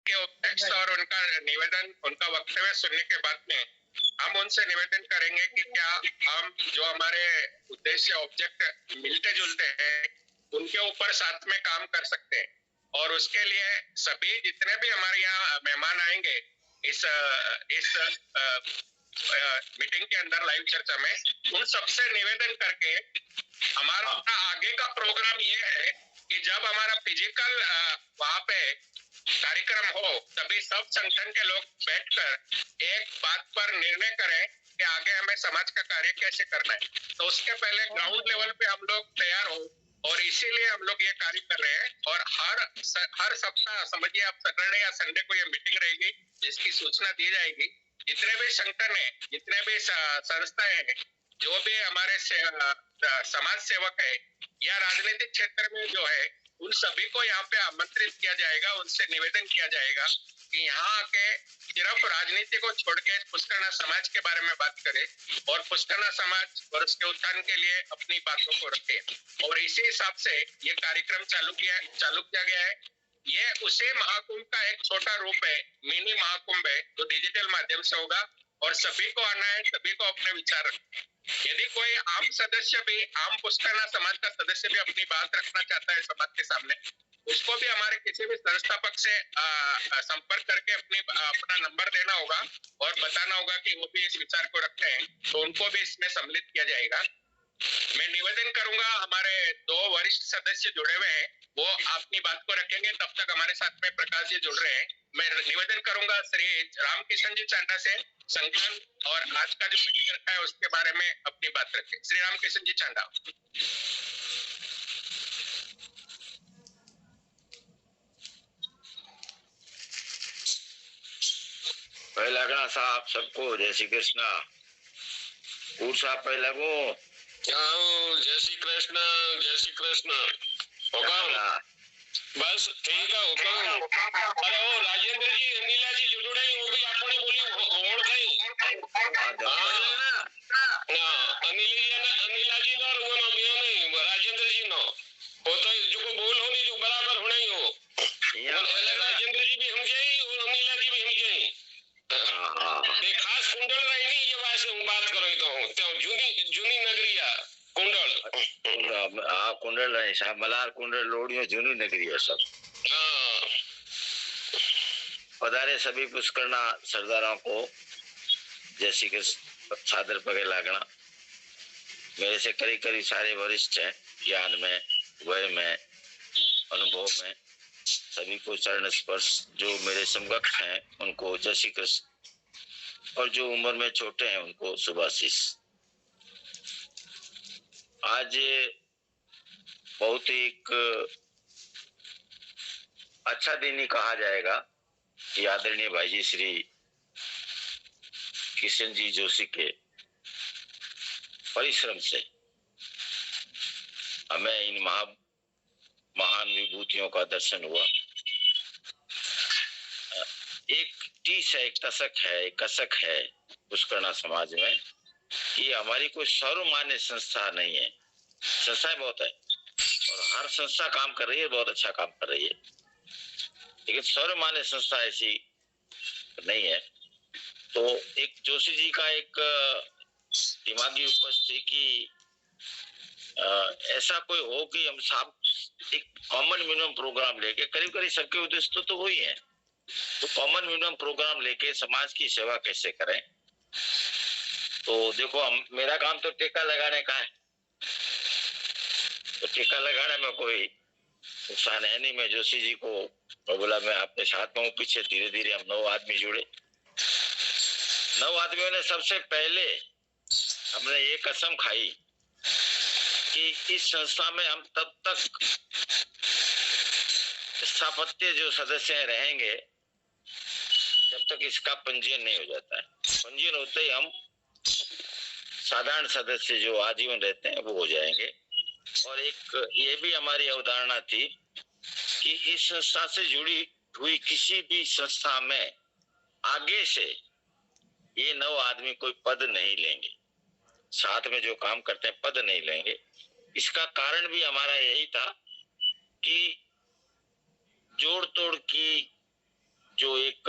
के उपाध्यक्ष और उनका निवेदन, उनका वक्तव्य सुनने के बाद में हम उनसे निवेदन करेंगे कि क्या हम जो हमारे उद्देश्य ऑब्जेक्ट मिलते जुलते हैं उनके ऊपर साथ में काम कर सकते हैं, और उसके लिए सभी जितने भी हमारे यहाँ मेहमान आएंगे इस मीटिंग के अंदर लाइव चर्चा में, उन सबसे निवेदन करके हमारा आगे का प्रोग्राम ये है कि जब हमारा फिजिकल वहां पे कार्यक्रम हो तभी सब संगठन के लोग बैठकर एक बात पर निर्णय करें कि आगे हमें समाज का कार्य कैसे करना है। तो उसके पहले ग्राउंड लेवल पे हम लोग तैयार हो, और इसीलिए हम लोग ये कार्य कर रहे हैं। और हर सप्ताह समझिए आप सैटरडे या संडे को ये मीटिंग रहेगी जिसकी सूचना दी जाएगी। जितने भी संगठन है, जितने भी संस्थाएं हैं, जो भी हमारे समाज सेवक है या राजनीतिक क्षेत्र में जो है, उन सभी को यहाँ पे आमंत्रित किया जाएगा, उनसे निवेदन किया जाएगा कि यहाँ आके सिर्फ राजनीति को छोड़ के पुष्करना समाज के बारे में बात करें और पुष्करना समाज और उसके उत्थान के लिए अपनी बातों को रखे। और इसी हिसाब से ये कार्यक्रम चालू किया गया है। ये उसे महाकुंभ का एक छोटा रूप है, मिनी महाकुंभ है, जो डिजिटल माध्यम से होगा और सभी को आना है, सभी को अपने विचार रखने। यदि कोई आम सदस्य भी, आम पुष्करना समाज का सदस्य भी अपनी बात रखना चाहता है समाज के सामने, उसको भी हमारे किसी भी संस्थापक से संपर्क करके अपना नंबर देना होगा और बताना होगा कि वो भी इस विचार को रखते हैं, तो उनको भी इसमें सम्मिलित किया जाएगा। मैं निवेदन करूंगा, हमारे 2 वरिष्ठ सदस्य जुड़े हुए हैं, वो अपनी बात को रखेंगे। तब तक हमारे साथ में प्रकाश जी जुड़ रहे हैं। मैं निवेदन करूंगा श्री रामकिशन जी चांडा से संगठन और आज का जो मीटिंग रखा है उसके बारे में अपनी बात रखें। श्री रामकिशन जी चांडा। पहला गणा साहब सबको जय श्री कृष्ण। कूर साहब पहला को जय श्री कृष्ण, जय श्री कृष्ण। बस ठीक है हुकम। अरे वो राजेंद्र जी, अनिला जी जुड़े, वो भी आपने बोली होड़ गई। अनिला जी नो, वो नो बियो नहीं, राजेंद्र जी नो, वो तो जो को बोल होनी जो बराबर होना ही हो। राजेंद्र जी भी हम गई और अनिला जी भी हम गई। ये खास कुंडल रही नहीं, ये बात करो तो जूनी नगरिया कुंडल। हाँ कुंडल रहे साहब, मलार कुंडल लोडियो जूनी नगरिया सब। पधारे सभी पुष्करना सरदारों को जय श्री कृष्ण, सादर पगे लागना। मेरे से करीब करीब सारे वरिष्ठ हैं, ज्ञान में, वय में, अनुभव में, सभी को चरण स्पर्श। जो मेरे समकक्ष हैं उनको जय श्री कृष्ण, और जो उम्र में छोटे हैं उनको शुभाशीष। आज बहुत ही एक अच्छा दिन ही कहा जाएगा कि आदरणीय भाई जी श्री किशन जी जोशी के परिश्रम से हमें इन महान विभूतियों का दर्शन हुआ। एक टीस है, एक तसक है, एक कसक है पुष्करना समाज में कि हमारी कोई सर्वमान्य संस्था नहीं है। संस्थाएं बहुत है और हर संस्था काम कर रही है, बहुत अच्छा काम कर रही है, लेकिन सर्वमान्य संस्था ऐसी नहीं है। तो एक जोशी जी का एक दिमागी उपज थी कि ऐसा कोई हो कि हम सब एक कॉमन मिनिमम प्रोग्राम लेके, करीब करीब सबके उद्देश्य तो वही है, तो कॉमन मिनिमम प्रोग्राम लेके समाज की सेवा कैसे करें। तो देखो मेरा काम तो टीका लगाने का है, तो टीका लगाने में कोई नुकसान है नहीं। मैं जोशी जी को बोला मैं आपके साथ में हूँ। पीछे धीरे धीरे हम 9 आदमी जुड़े। 9 आदमियों ने सबसे पहले हमने ये कसम खाई कि इस संस्था में हम तब तक स्थापत्य जो सदस्य रहेंगे जब तक इसका पंजीयन नहीं हो जाता है। पंजीयन होते ही हम साधारण सदस्य जो आजीवन रहते हैं वो हो जाएंगे। और एक ये भी हमारी अवधारणा थी कि इस संस्था से जुड़ी हुई किसी भी संस्था में आगे से ये 9 आदमी कोई पद नहीं लेंगे, साथ में जो काम करते हैं पद नहीं लेंगे। इसका कारण भी हमारा यही था कि जोड़ तोड़ की जो एक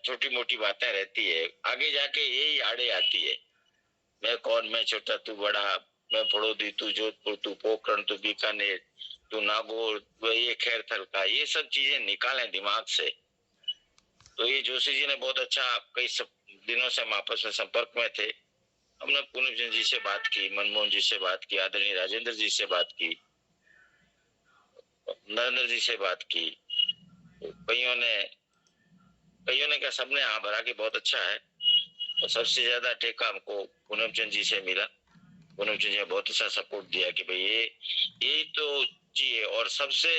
छोटी मोटी बातें रहती है, आगे जाके यही आड़े आती है। मैं कौन, मैं छोटा तू बड़ा, मैं फड़ोदी तू जोधपुर, तू पोखरण तू बीकानेर, तू नागौर ये खैरथल का, ये सब चीजें निकालें दिमाग से। तो ये जोशी जी ने बहुत अच्छा, कई दिनों से हम आपस में संपर्क में थे। हमने पूनम जी से बात की, मनमोहन जी से बात की, आदरणीय राजेंद्र जी से बात की, नरेंद्र जी से बात की। कईयों ने क्या, सबने हाँ भरा कि बहुत अच्छा है। और सबसे ज्यादा टेका हमको पूनम चंद जी से मिला। पूनम चंद जी ने बहुत अच्छा सपोर्ट दिया कि भाई यही तो चाहिए। और सबसे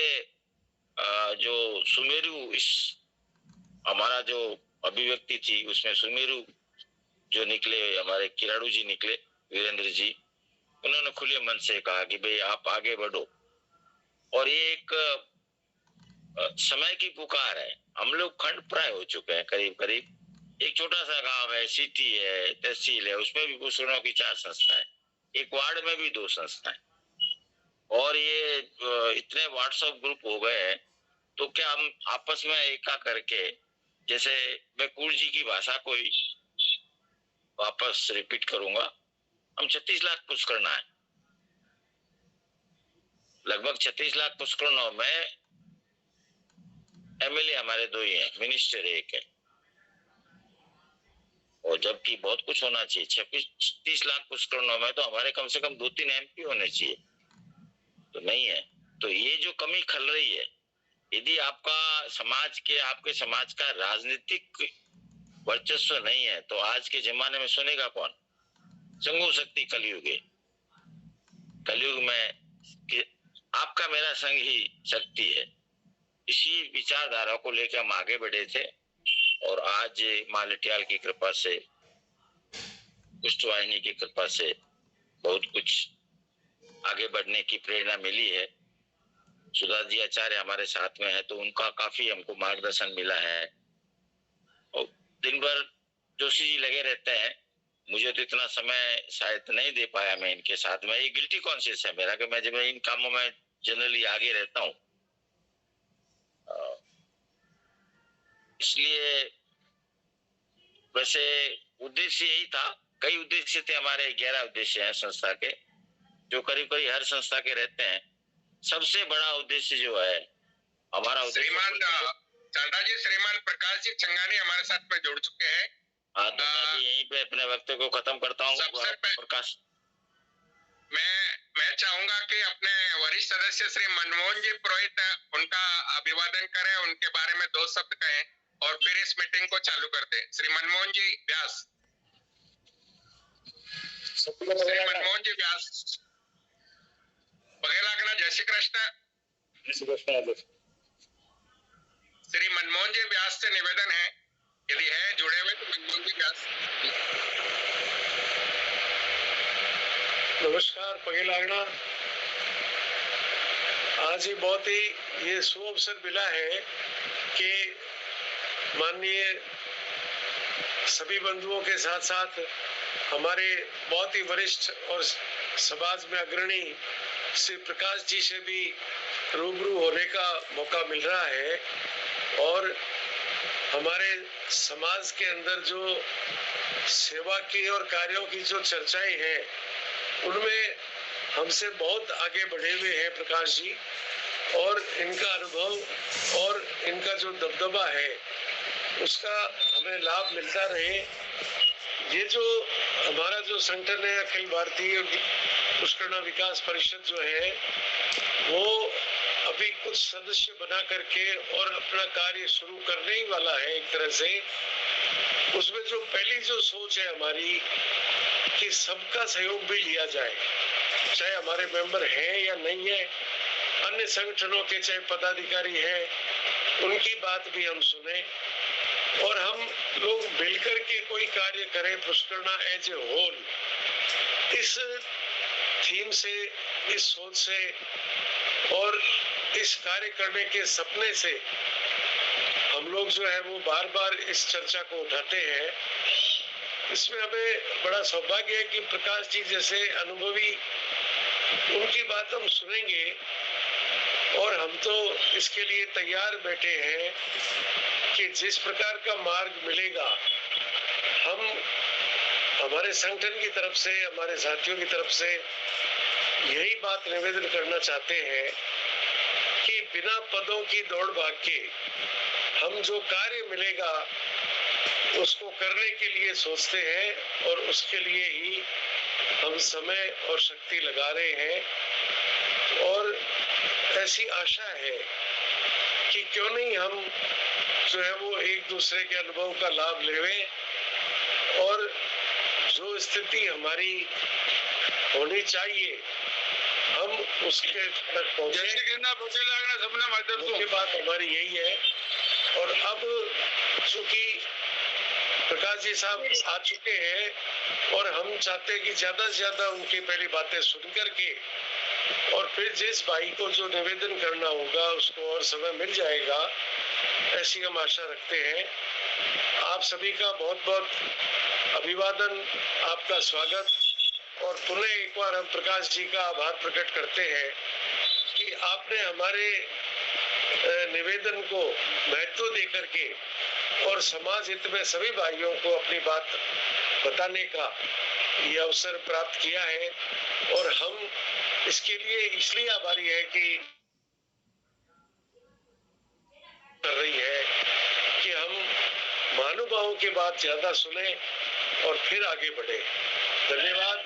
जो सुमेरु इस हमारा जो अभिव्यक्ति थी, उसमें सुमेरु जो निकले हमारे किराड़ू जी निकले, वीरेंद्र जी, उन्होंने खुले मन से कहा कि भाई आप आगे बढ़ो। और ये एक समय की पुकार है। हम लोग खंड प्राय हो चुके हैं करीब करीब। एक छोटा सा गांव है, सिटी है, तहसील है, उसमें भी पुष्करणों की 4 संस्थाएं, एक वार्ड में भी 2 संस्थाएं, और ये इतने व्हाट्सएप ग्रुप हो गए हैं। तो क्या हम आपस में एका करके, जैसे मैं कुर जी की भाषा को ही वापस रिपीट करूंगा, हम 36 लाख पुष्करणा है, लगभग 36 लाख पुष्करणों में एमएलए हमारे 2 ही हैं, मिनिस्टर 1 है। और जबकि बहुत कुछ होना चाहिए, 36 लाख पुष्करणों में तो हमारे कम से कम 2-3 एमपी होने चाहिए, तो नहीं है। तो ये जो कमी खल रही है, यदि आपका समाज के, आपके समाज का राजनीतिक वर्चस्व नहीं है, तो आज के जमाने में सुनेगा कौन? संगो शक्ति कलयुग है। कलयुग में आपका मेरा संग ही शक्ति है। इसी विचारधारा को लेकर हम आगे बढ़े थे। और आज मां लटियाल की कृपा से, कुष्ठवाहिनी की कृपा से बहुत कुछ आगे बढ़ने की प्रेरणा मिली है। सुधा जी आचार्य हमारे साथ में है, तो उनका काफी हमको मार्गदर्शन मिला है। और दिन भर जोशी जी लगे रहते हैं, मुझे तो इतना समय शायद नहीं दे पाया मैं इनके साथ में। ये गिल्टी कॉन्शियस है मेरा कि मैं जब इन कामों में जनरली आगे रहता हूँ, इसलिए वैसे उद्देश्य यही था। कई उद्देश्य थे हमारे, 11 उद्देश्य हैं संस्था के, जो करीब करीब हर संस्था के रहते हैं। सबसे बड़ा उद्देश्य जो है हमारा, श्रीमान चांदा जी, श्रीमान प्रकाश जी चंगानी हमारे साथ में जुड़ चुके हैं। हाँ, तो मैं भी यहीं पे अपने वक्तव्य को खत्म करता हूँ। प्रकाश, मैं चाहूंगा कि अपने वरिष्ठ सदस्य श्री मनमोहन जी पुरोहित उनका अभिवादन करें, उनके बारे में 2 शब्द कहें और फिर इस मीटिंग को चालू कर दें। श्री मनमोहन जी व्यास। श्री मनमोहन जी व्यास पगे लागना। जय श्री कृष्ण। श्री मनमोहन जी व्यास से निवेदन है, यदि है जुड़े हुए तो मनमोहन जी व्यास। नमस्कार, पगे लागना। आज ही बहुत ही ये शुभ अवसर मिला है कि माननीय सभी बंधुओं के साथ साथ हमारे बहुत ही वरिष्ठ और समाज में अग्रणी श्री प्रकाश जी से भी रूबरू होने का मौका मिल रहा है। और हमारे समाज के अंदर जो सेवा की और कार्यों की जो चर्चाएं हैं, उनमें हमसे बहुत आगे बढ़े हुए हैं प्रकाश जी, और इनका अनुभव और इनका जो दबदबा है उसका हमें लाभ मिलता रहे। ये जो हमारा जो संगठन है अखिल भारतीय पुष्करणा विकास परिषद जो है, वो अभी कुछ सदस्य बना करके और अपना कार्य शुरू करने ही वाला है एक तरह से। उसमें जो पहली जो सोच है हमारी कि सबका सहयोग भी लिया जाए, चाहे हमारे मेंबर हैं या नहीं है, अन्य संगठनों के चाहे पदाधिकारी हैं, उनकी बात भी हम सुने और हम लोग मिलकर के कोई कार्य करें पुष्करणा एज ए होल। इस थीम से, इस सोच से और इस कार्य करने के सपने से हम लोग जो है वो बार बार इस चर्चा को उठाते हैं। इसमें हमें बड़ा सौभाग्य है कि प्रकाश जी जैसे अनुभवी, उनकी बात हम सुनेंगे और हम तो इसके लिए तैयार बैठे हैं। कि जिस प्रकार का मार्ग मिलेगा, हम हमारे संगठन की तरफ से, हमारे साथियों की तरफ से यही बात निवेदन करना चाहते हैं कि बिना पदों की दौड़ भाग के हम जो कार्य मिलेगा उसको करने के लिए सोचते हैं और उसके लिए ही हम समय और शक्ति लगा रहे हैं। और ऐसी आशा है कि क्यों नहीं हम जो है वो एक दूसरे के अनुभव का लाभ लेवें और जो स्थिति हमारी होनी चाहिए हम उसके तक पहुंचे। मुख्य बात हमारी यही है। और अब चूंकि प्रकाश जी साहब आ चुके हैं और हम चाहते हैं कि ज्यादा से ज्यादा उनकी पहली बातें सुन करके और फिर जिस भाई को जो निवेदन करना होगा उसको और समय मिल जाएगा, ऐसी हम आशा रखते हैं। आप सभी का बहुत बहुत अभिवादन, आपका स्वागत। और पुनः एक बार हम प्रकाश जी का आभार प्रकट करते हैं कि आपने हमारे निवेदन को महत्व देकर के और समाज हित में सभी भाइयों को अपनी बात बताने का ये अवसर प्राप्त किया है। और हम इसके लिए इसलिए आभारी है कि कर रही है कि हम महानुभावों की बात ज्यादा सुने और फिर आगे बढ़े। धन्यवाद।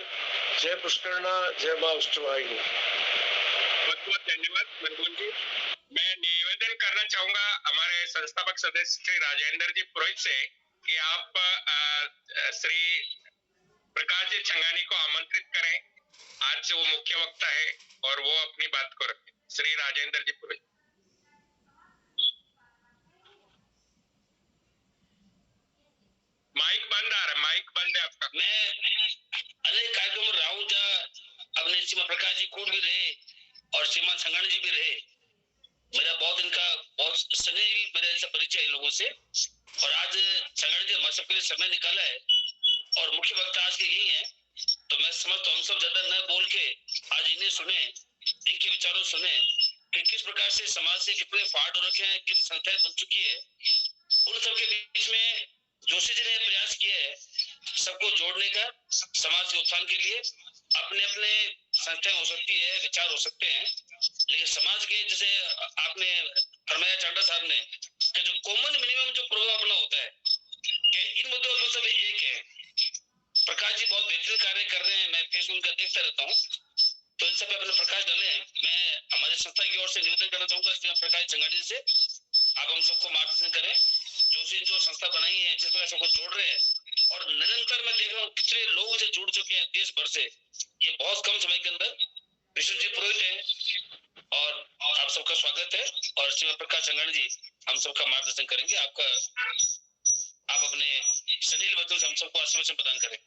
जय पुष्करणा, जय मां उष्टवाहिनी। बहुत बहुत धन्यवाद मनमोहन जी। मैं निवेदन करना चाहूंगा हमारे संस्थापक सदस्य श्री राजेंद्र जी पुरोहित से कि आप श्री प्रकाश जी छंगानी को आमंत्रित करें। आज वो मुख्य वक्ता है और वो अपनी बात को रखें। श्री राजेंद्र जी पुरोहित। माइक बंद आ रहा है, माइक बंद है आपका। मैं अनेक कार्यक्रम रहा हूँ जहाँ अपने श्रीमान प्रकाश जी कूट भी रहे और श्रीमान छंगानी जी भी रहे। मेरा बहुत स्नेही मेरा ऐसा परिचय इन लोगों से। और आज छंगानी जी हमारे सबके लिए समय निकाला है और मुख्य वक्ता आज के यही है, तो मैं समझता हूँ हम सब ज्यादा न बोल के आज इन्हें सुने, इनके विचारों सुने कि किस प्रकार से समाज से कितने फाड़ हो रखे हैं, किस संस्थाएं बन चुकी है। उन सबके बीच में जोशी जी ने प्रयास किया है सबको जोड़ने का, समाज के उत्थान के लिए। अपने अपने संस्थाएं हो सकती है, विचार हो सकते हैं, लेकिन समाज के जैसे आपने फरमाया चांडा साहब ने कि जो कॉमन मिनिमम जो प्रोग्राम अपना होता है कि इन मुद्दों पर सब एक है। प्रकाश जी बहुत बेहतरीन कार्य कर रहे हैं, मैं फेसबुक का देखता रहता हूँ, तो इन सब पे अपने प्रकाश डाले। मैं हमारी संस्था की ओर से निवेदन करना चाहूंगा प्रकाश छंगानी से, आप हम सबको मार्गदर्शन करें। जो संस्था बनाई है, जिस प्रकार सबको जोड़ रहे हैं और निरंतर मैं देख रहा हूँ कितने लोग से जुड़ चुके हैं देश भर से, ये बहुत कम समय के अंदर। विष्णु जी पुरोहित है और आप सबका स्वागत है और श्रीमान प्रकाश छंगानी जी हम सबका मार्गदर्शन करेंगे। आप अपने सलील वचन से हम सबको आशीर्वाद प्रदान करें।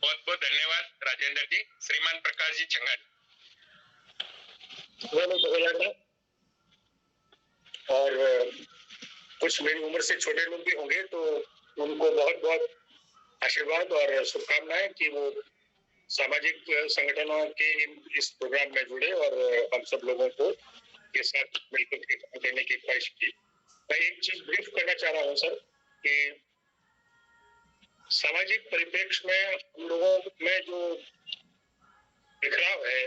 बहुत बहुत धन्यवाद राजेंद्र जी। श्रीमान प्रकाश जी छंगानी। और कुछ मेरी उम्र से छोटे लोग भी होंगे तो उनको बहुत बहुत आशीर्वाद और शुभकामनाएं कि वो सामाजिक संगठनों के इस प्रोग्राम में जुड़े और हम सब लोगों को के साथ मिलकर देने की ख्वाहिश की। मैं एक चीज ब्रीफ करना चाह रहा हूँ सर कि सामाजिक परिप्रेक्ष्य में हम लोगों में जो बिखराव है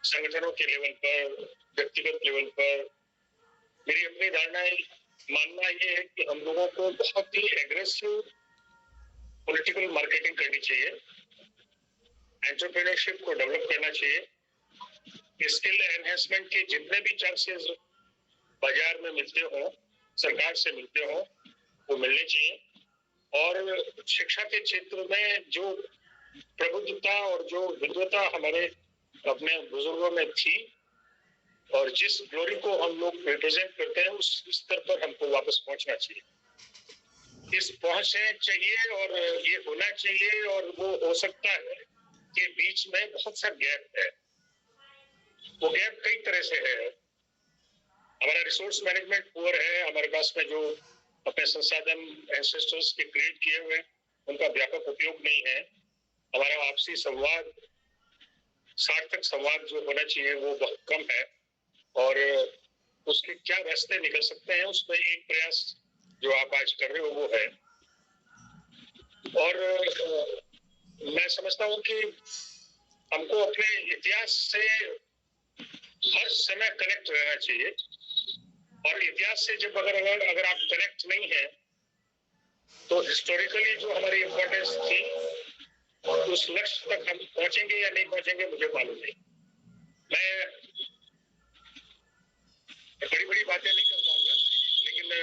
संगठनों के लेवल पर, व्यक्तिगत लेवल पर, मेरी अपनी धारणा मानना ये है कि हम लोगों को बहुत ही एग्रेसिव पॉलिटिकल मार्केटिंग करनी चाहिए, एंटरप्रेन्योरशिप को डेवलप करना चाहिए, स्किल एनहेंसमेंट के जितने भी चांसेस बाजार में मिलते हो, सरकार से मिलते हो, वो मिलने चाहिए। और शिक्षा के क्षेत्र में जो प्रबुद्धता और जो विद्वता हमारे अपने बुजुर्गों में थी और जिस ग्लोरी को हम लोग रिप्रेजेंट करते हैं उस स्तर पर हमको वापस पहुंचना चाहिए। इस पहुंचने चाहिए और ये होना चाहिए और वो हो सकता है कि बीच में बहुत सा गैप है। वो गैप कई तरह से है। हमारा रिसोर्स मैनेजमेंट पुअर है, हमारे पास में जो अपने संसाधन एंसेस्टर्स के क्रिएट किए हुए उनका व्यापक उपयोग नहीं है। हमारा आपसी संवाद, सार्थक संवाद जो होना चाहिए वो बहुत कम है। और उसके क्या रास्ते निकल सकते हैं, उसमें एक प्रयास जो आप आज कर रहे हो वो है। और मैं समझता हूँ कि हमको अपने इतिहास से हर समय कनेक्ट रहना चाहिए, और इतिहास से जब अगर आप कनेक्ट नहीं है तो हिस्टोरिकली जो हमारी इम्पोर्टेंस थी उस लक्ष्य तक हम पहुंचेंगे या नहीं पहुंचेंगे मुझे मालूम नहीं। मैं बड़ी बड़ी बातें नहीं कर पाऊंगा, लेकिन मैं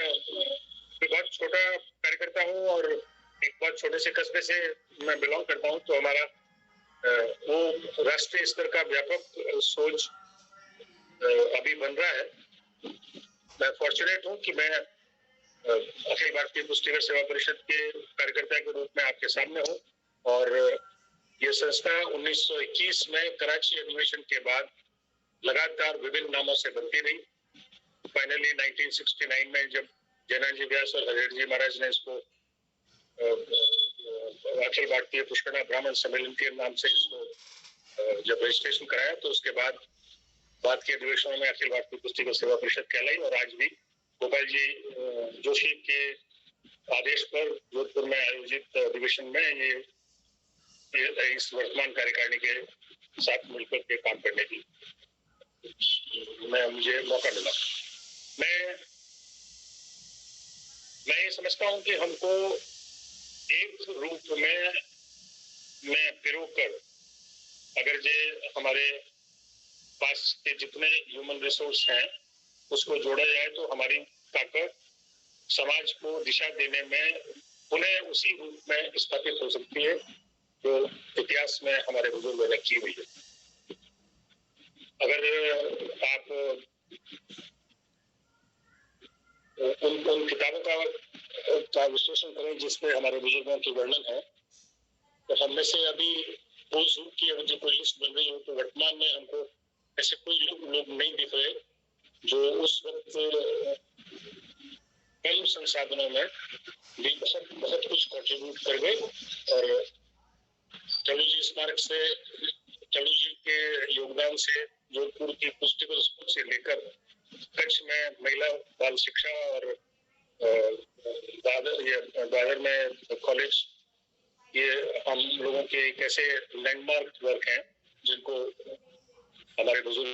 बहुत छोटा कार्यकर्ता हूँ और एक बहुत छोटे से कस्बे से मैं बिलोंग करता हूँ, तो हमारा वो राष्ट्रीय स्तर का व्यापक सोच अभी बन रहा है। मैं फॉर्चुनेट हूँ कि मैं अखिल भारतीय पुष्टिकर सेवा परिषद के कार्यकर्ता के रूप में आपके सामने हूँ, और ये संस्था 1921 में कराची अधिवेशन के बाद लगातार विभिन्न नामों से बनती रही। फाइनली 1969 में जब जयनाजी व्यास और हरिहर जी महाराज ने इसको अखिल भारतीय पुष्करणा ब्राह्मण सम्मेलन के नाम से इसको जब रजिस्ट्रेशन कराया, तो उसके बाद के अधिवेशनों में अखिल भारतीय पुष्टिकर सेवा परिषद कहलाई, और आज भी गोपाल जी जोशी के आदेश पर जोधपुर में आयोजित अधिवेशन में ये इस वर्तमान कार्यकारिणी के साथ मिलकर के काम करने की मुझे मौका मिला। मैं ये समझता हूँ कि हमको एक रूप में पिरोकर अगर जे हमारे पास के जितने ह्यूमन रिसोर्स हैं उसको जोड़ा जाए तो हमारी ताकत समाज को दिशा देने में पुनः उसी रूप में स्थापित हो सकती है जो इतिहास में हमारे बुजुर्गों ने की हुई है। अगर आप उन किताबों का विश्लेषण करें जिसमें हमारे बुजुर्गों के वर्णन है, तो हम में से अभी उस रूप की अगर जो कोई लिस्ट बन रही हो तो वर्तमान में हमको ऐसे कोई लोग नहीं दिख रहे जो उस वक्त कम संसाधनों में भी बहुत कुछ कंट्रीब्यूट कर गए। और चलू जी स्मारक से, चलू जी के योगदान से जोधपुर की पुष्टिकर स्कूल से लेकर कच्छ में महिला बाल शिक्षा और दादर में कॉलेज, ये हम लोगों के एक ऐसे लैंडमार्क वर्क हैं जिनको हमारे बुजुर्ग